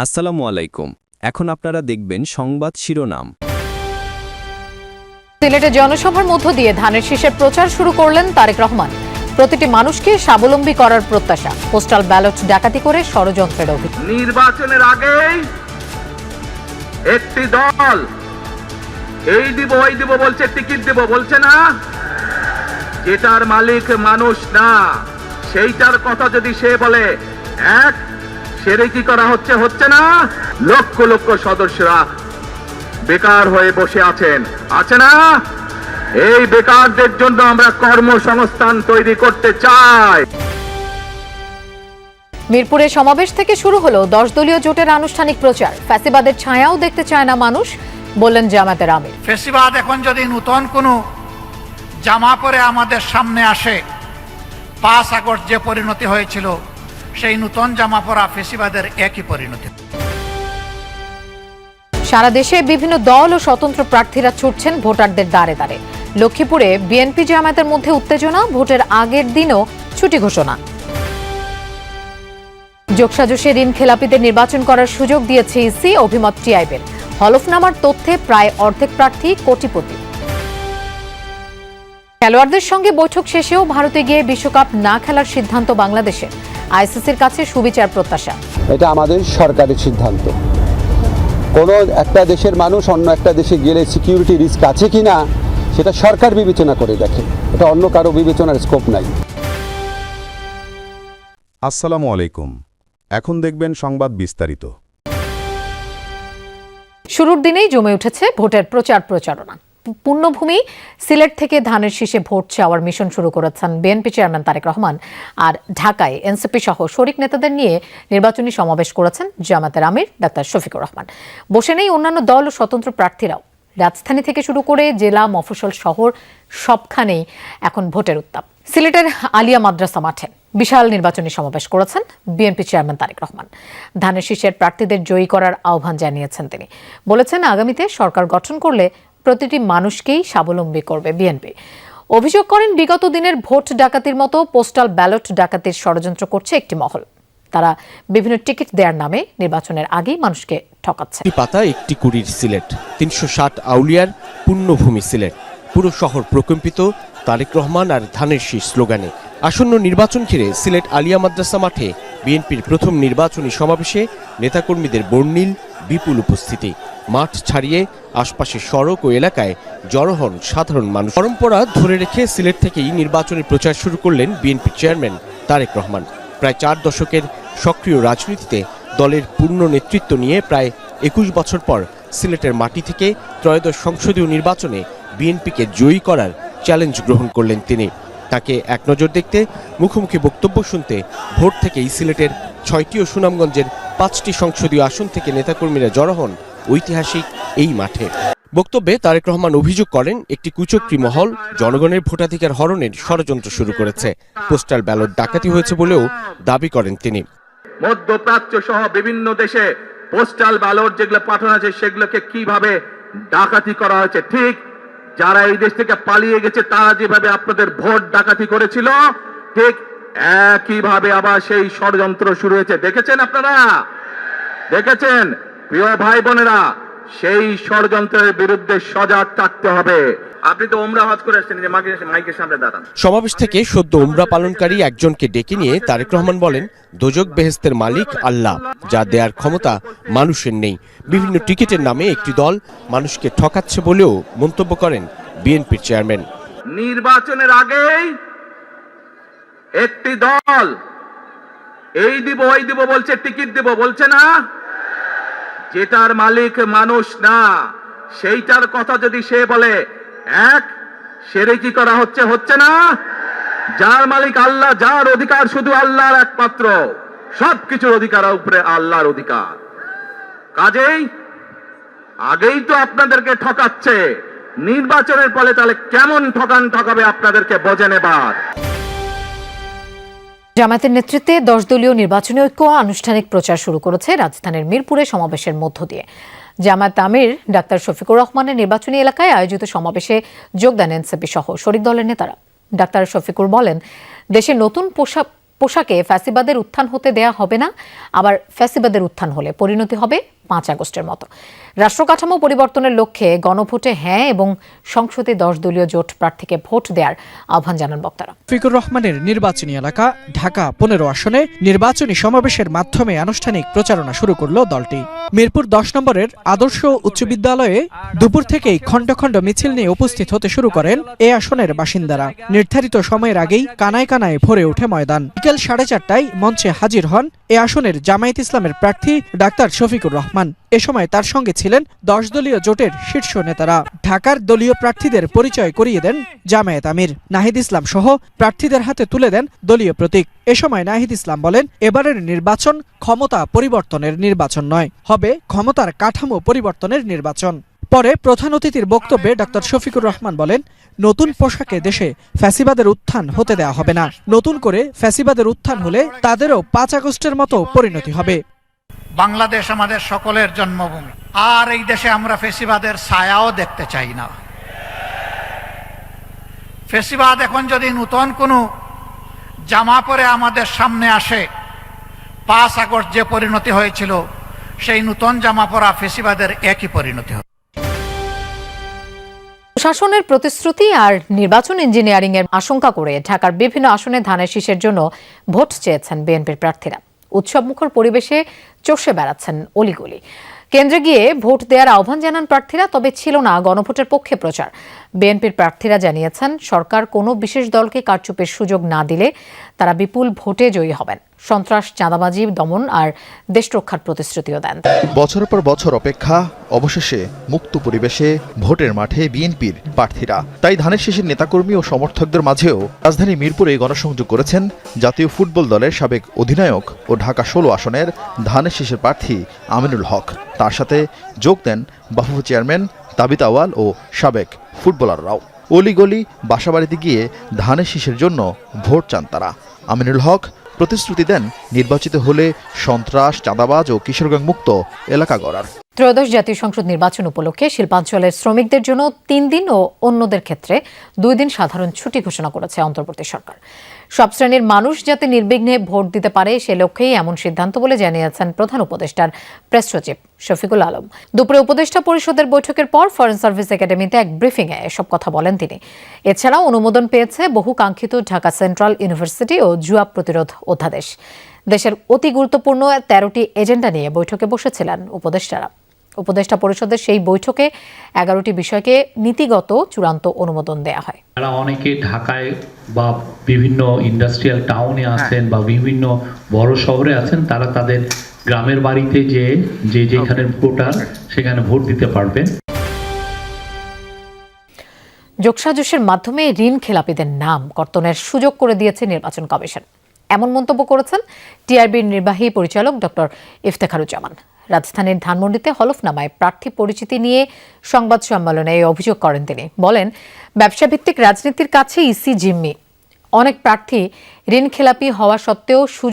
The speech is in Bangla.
আসসালামু আলাইকুম। এখন আপনারা দেখবেন সংবাদ শিরোনাম। সিলেটে জনসভার মধ্য দিয়ে ধানের শীষের প্রচার শুরু করলেন তারেক রহমান। প্রতিটি মানুষকে স্বাবলম্বী করার প্রত্যাশা। পোস্টাল ব্যালট ডাকাতি করে ষড়যন্ত্রের অভিযোগ। নির্বাচনের আগেই একটি দল এই দিব ওই দিব বলছে, টিকিট দিব বলছে না, যেটার মালিক মানুষ না সেইটার কথা যদি সে বলে এক সেরে কি করা হচ্ছে না। লক্ষ লক্ষ সদস্যরা বেকার হয়ে বসে আছেন, আছে না? এই বেকারদের জন্য আমরা কর্মসংস্থান তৈরি করতে চাই। মিরপুরে সমাবেশ থেকে শুরু হলো 10 দলীয় জোটের আনুষ্ঠানিক প্রচার। ফ্যাসিবাদের ছায়াও দেখতে চায় না মানুষ, বললেন জামায়াতের আমির। ফ্যাসিবাদ এখন যদি নতুন কোনো জামা পরে আমাদের সামনে আসে, 5 আগস্ট যে পরিণতি হয়েছিল সেই নতুন জামা পরা ফ্যাসিবাদের একই পরিণতি। সারা দেশে বিভিন্ন দল ও স্বতন্ত্র প্রার্থীরা ছুটছেন ভোটারদের দ্বারে দ্বারে। লক্ষ্মীপুরে বিএনপি জামায়াতের মধ্যে উত্তেজনা, ভোটের আগের দিনও ছুটি ঘোষণা। যোগসাজশে ঋণ খেলাপিদের নির্বাচন করার সুযোগ দিয়েছে ইসি, অভিমত টিআইবির। হলফনামার তথ্যে প্রায় অর্ধেক প্রার্থী কোটিপতি। খেলোয়াড়দের সঙ্গে বৈঠক শেষেও ভারতে গিয়ে বিশ্বকাপ না খেলার সিদ্ধান্ত বাংলাদেশের। আইসিসির কাছে সুবিচার প্রত্যাশা। এটা আমাদের সরকারের সিদ্ধান্ত। কোনো একটা দেশের মানুষ অন্য একটা দেশে গেলে সিকিউরিটি রিস্ক আছে কিনা সেটা সরকার বিবেচনা করে দেখে, এটা অন্য কারো বিবেচনার স্কোপ নাই। আসসালামু আলাইকুম। এখন দেখবেন সংবাদ বিস্তারিত। শুরুর দিনেই জমে উঠেছে ভোটের প্রচারণা। পূর্ণভূমি সিলেট থেকে ধানের শীষে ভোট চাওয়ার মিশন শুরু করেছেন বিএনপি চেয়ারম্যান তারেক রহমান। আর ঢাকায় এনসিপি সহ শরিক নেতাদের নিয়ে নির্বাচনী সমাবেশ করেছেন জামায়াতের আমির ডাক্তার শফিকুর রহমান। বসে নেই অন্যান্য দল ও স্বতন্ত্র প্রার্থীরাও। রাজধানী থেকে শুরু করে জেলা, মফস্বল শহর সবখানেই এখন ভোটের উত্তাপ। সিলেটের আলিয়া মাদ্রাসা মাঠে বিশাল নির্বাচনী সমাবেশ করেছেন বিএনপি চেয়ারম্যান তারেক রহমান। ধানের শীষের প্রার্থীদের জয়ী করার আহ্বান জানিয়েছেন তিনি। বলেছেন, আগামীতে সরকার গঠন করলে প্রতিটি মানুষকেই স্বাবলম্বী করবে বিএনপি। অভিযোগ করেন, বিগত দিনের ভোট ডাকাতির মতো পোস্টাল ব্যালট ডাকাতির ষড়যন্ত্র করছে একটি মহল। তারা বিভিন্ন টিকিট দেওয়ার নামে নির্বাচনের আগেই মানুষকে ঠকাচ্ছে। পাতা একটি কুড়ির সিলেট, 360 আউলিয়ার পূর্ণভূমি সিলেট। পুরো শহর প্রকম্পিত তারেক রহমান আর ধানের শীষ স্লোগানে। আসন্ন নির্বাচন ঘিরে সিলেট আলিয়া মাদ্রাসা মাঠে বিএনপির প্রথম নির্বাচনী সমাবেশে নেতাকর্মীদের বর্ণিল বিপুল উপস্থিতি। মাঠ ছাড়িয়ে আশপাশের সড়ক ও এলাকায় জড়ো হন সাধারণ মানুষ। পরম্পরা ধরে রেখে সিলেট থেকেই নির্বাচনী প্রচার শুরু করলেন বিএনপি চেয়ারম্যান তারেক রহমান। প্রায় 4 দশকের সক্রিয় রাজনীতিতে দলের পূর্ণ নেতৃত্ব নিয়ে প্রায় 21 বছর পর সিলেটের মাটি থেকে ত্রয়োদশ সংসদীয় নির্বাচনে বিএনপিকে জয়ী করার চ্যালেঞ্জ গ্রহণ করলেন তিনি। তাকে এক নজর দেখতে, মুখোমুখি বক্তব্য শুনতে ভোর থেকেই সিলেটের 6টি ও সুনামগঞ্জের 5টি সংসদীয় আসন থেকে নেতাকর্মীরা জড়ো হন ঐতিহাসিক এই মাঠে। বক্তব্যে তারেক রহমান অভিযোগ করেন, একটি কুচক্রী মহল জনগণের ভোটাধিকার হরণের ষড়যন্ত্র শুরু করেছে। পোস্টাল ব্যালট ডাকাতি হয়েছে বলেও দাবি করেন তিনি। মধ্যপ্রাচ্য সহ বিভিন্ন দেশে পোস্টাল ব্যালট যেগুলো পাঠানো আছে সেগুলোকে কিভাবে ডাকাতি করা হয়েছে, ঠিক যারা এই দেশ থেকে পালিয়ে গেছে তারা যেভাবে আপনাদের ভোট ডাকাতি করেছিল, ঠিক একইভাবে আবার সেই ষড়যন্ত্র শুরু হয়েছে। দেখেছেন আপনারা, দেখেছেন প্রিয় ভাই বোনেরা, সেই ষড়যন্ত্রের বিরুদ্ধে সজাগ থাকতে হবে। আপনি তো ওমরা হজ করে আসছেন, যে মাইকের সামনে দাঁড়ান। সমাবেশ থেকে সদ্য উমরা পালনকারী একজনকে ডেকে নিয়ে তারেক রহমান বলেন, দোজক বেহেশতের মালিক আল্লাহ, যা দেওয়ার ক্ষমতা মানুষের নেই। বিভিন্ন টিকিটের নামে একটি দল মানুষকে ঠকাচ্ছে বলেও মন্তব্য করেন বিএনপির চেয়ারম্যান। নির্বাচনের আগেই একটি দল এই দিব ওই দিব বলছে, টিকিট দিব বলছে না, যেটার মালিক মানুষ না সেইটার কথা যদি সে বলে এক সেরে কি করা হচ্ছে না। যার মালিক আল্লাহ, যার অধিকার শুধু আল্লাহর একমাত্র, সবকিছুর অধিকার উপরে আল্লাহর অধিকার। কাজেই আগেই তো আপনাদেরকে ঠকাচ্ছে, নির্বাচনের ফলে তাহলে কেমন ঠকাবে আপনাদেরকে বোঝে নেবার। জামায়াতের নেতৃত্বে 10 দলীয় নির্বাচনী ঐক্য আনুষ্ঠানিক প্রচার শুরু করেছে রাজধানীর মিরপুরে সমাবেশের মধ্য দিয়ে। জামায়াত আমির ডাক্তার শফিকুর রহমানের নির্বাচনী এলাকায় আয়োজিত সমাবেশে যোগ দেন এনসিপি সহ শরিক দলের নেতারা। ডাক্তার শফিকুর বলেন, দেশে নতুন পোশাকে ফ্যাসিবাদের উত্থান হতে দেয়া হবে না, আবার ফ্যাসিবাদের উত্থান হলে পরিণতি হবে 5 আগস্টের মতো। রাষ্ট্রকাঠামো পরিবর্তনের লক্ষ্যে গণভোটে হ্যাঁ এবং সংসদে 10 দলীয় জোট প্রার্থীকে ভোট দেওয়ার আহ্বান জানান বক্তারা। ফিকুর রহমানের নির্বাচনী এলাকা ঢাকা 15 আসনে নির্বাচনী সমাবেশের মাধ্যমে আনুষ্ঠানিক প্রচারণা শুরু করল দলটি। মিরপুর 10 নম্বরের আদর্শ উচ্চ বিদ্যালয়ে দুপুর থেকেই খণ্ড খণ্ড মিছিল নিয়ে উপস্থিত হতে শুরু করেন এ আসনের বাসিন্দারা। নির্ধারিত সময়ের আগেই কানায় কানায় ভরে ওঠে ময়দান। বিকেল 4:30টায় মঞ্চে হাজির হন এ আসনের জামায়াত ইসলামের প্রার্থী ডাক্তার শফিকুর রহমান। এ সময় তার সঙ্গে ছিলেন 10 দলীয় জোটের শীর্ষ নেতারা। ঢাকার দলীয় প্রার্থীদের পরিচয় করিয়ে দেন জামায়াত আমির নাহিদ ইসলাম সহ প্রার্থীদের হাতে তুলে দেন দলীয় প্রতীক। এ সময় নাহিদ ইসলাম বলেন, এবারের নির্বাচন ক্ষমতা পরিবর্তনের নির্বাচন নয়, হবে ক্ষমতার কাঠামো পরিবর্তনের নির্বাচন। পরে প্রধান অতিথির বক্তব্যে ডাক্তার শফিকুর রহমান বলেন, নতুন পোশাকে দেশে ফ্যাসিবাদের উত্থান হতে দেওয়া হবে না। নতুন করে ফ্যাসিবাদের উত্থান হলে তাদেরও 5 আগস্টের মতো পরিণতি হবে। বাংলাদেশ আমাদের সকলের জন্মভূমি, আর এই দেশে আমরা ফেসিবাদের ছায়াও দেখতে চাই না। ফেসিবাদ এখন যদি নতুন কোনো জামা পরে আমাদের সামনে আসে, 5 আগস্ট যে পরিণতি হয়েছিল সেই নতুন জামা পরা ফেসিবাদের একই পরিণতি হবে। শাসনের প্রতিশ্রুতি আর নির্বাচন ইঞ্জিনিয়ারিং এর আশঙ্কা করে ঢাকার বিভিন্ন আসনে ধানের শীষের জন্য ভোট চেয়েছেন বিএনপির প্রার্থীরা। উৎসবমুখর পরিবেশে চষে বেড়াচ্ছেন অলিগলি। কেন্দ্রে গিয়ে ভোট দেওয়ার আহ্বান জানান প্রার্থীরা, তবে ছিল না গণভোটের পক্ষে প্রচার। বিএনপির প্রার্থীরা জানিয়েছেন, সরকার কোনো বিশেষ দলকে কারচুপির সুযোগ না দিলে তারা বিপুল ভোটে জয়ী হবেন। সন্ত্রাস, চাঁদাবাজি দমন আর দেশ রক্ষার প্রতিশ্রুতিও দেন। বছরের পর বছর অপেক্ষা, অবশেষে মুক্ত পরিবেশে ভোটের মাঠে বিএনপির প্রার্থীরা। তাই ধানের শীষের নেতাকর্মী ও সমর্থকদের মাঝেও রাজধানী মিরপুরে গণসংযোগ করেছেন জাতীয় ফুটবল দলের সাবেক অধিনায়ক ও ঢাকা 16 আসনের ধানের শীষের প্রার্থী আমিনুল হক। তার সাথে যোগ দেন বাফুফে চেয়ারম্যান তাবিত আওয়াল ও সাবেক ফুটবলাররাও। অলিগলি বাসাবাড়িতে গিয়ে ধানের শীষের জন্য ভোট চান তারা। আমিনুল হক প্রতিশ্রুতি দেন, নির্বাচিত হলে সন্ত্রাস, চাঁদাবাজ ও কিশোরগঞ্জ মুক্ত এলাকা গড়ার। ত্রয়োদশ জাতীয় সংসদ নির্বাচন উপলক্ষে শিল্পাঞ্চলের শ্রমিকদের জন্য 3 দিন ও অন্যদের ক্ষেত্রে 2 দিন সাধারণ ছুটি ঘোষণা করেছে অন্তর্বর্তী সরকার। সব শ্রেণীর মানুষ যাতে নির্বিঘ্নে ভোট দিতে পারে সে লক্ষ্যেই এমন সিদ্ধান্ত বলে জানিয়েছেন প্রধান উপদেষ্টার প্রেস সচিব শফিকুল আলম। দুপুরে উপদেষ্টা পরিষদের বৈঠকের পর ফরেন সার্ভিস একাডেমিতে এক ব্রিফিংয়ে এসব কথা বলেন তিনি। এছাড়াও অনুমোদন পেয়েছে বহু কাঙ্ক্ষিত ঢাকা সেন্ট্রাল ইউনিভার্সিটি ও জুয়া প্রতিরোধ অধ্যাদেশ। দেশের অতি গুরুত্বপূর্ণ 13টি এজেন্ডা নিয়ে বৈঠকে বসেছিলেন উপদেষ্টারা। উপদেষ্টা পরিষদের সেই বৈঠকে 11টি বিষয়কে নীতিগত চূড়ান্ত অনুমোদন দেয়া হয়। যারা অনেকে ঢাকায় বা বিভিন্ন ইন্ডাস্ট্রিয়াল টাউনে আছেন বা বিভিন্ন বড় শহরে আছেন, তারা তাদের গ্রামের বাড়িতে যেখানে ভোটার সেখানে ভোট দিতে পারবেন। যোগসাজশের মাধ্যমে ঋণ খেলাপিদের নাম কর্তনের সুযোগ করে দিয়েছে নির্বাচন কমিশন। এমন মন্তব্য করেছেন টিআরবির নির্বাহী পরিচালক ডক্টর ইফতেখারুজ্জামান। রাজধানীর ধানমন্ডিতে হলফনামায় প্রার্থী পরিচিতি নিয়ে সংবাদ সম্মেলনে এই অভিযোগ করেন তিনি। বলেন, ব্যবসাভিত্তিক রাজনীতির কাছে ইসি জিম্মি। অনেক প্রার্থী ঋণ খেলাপি হওয়া সত্ত্বেও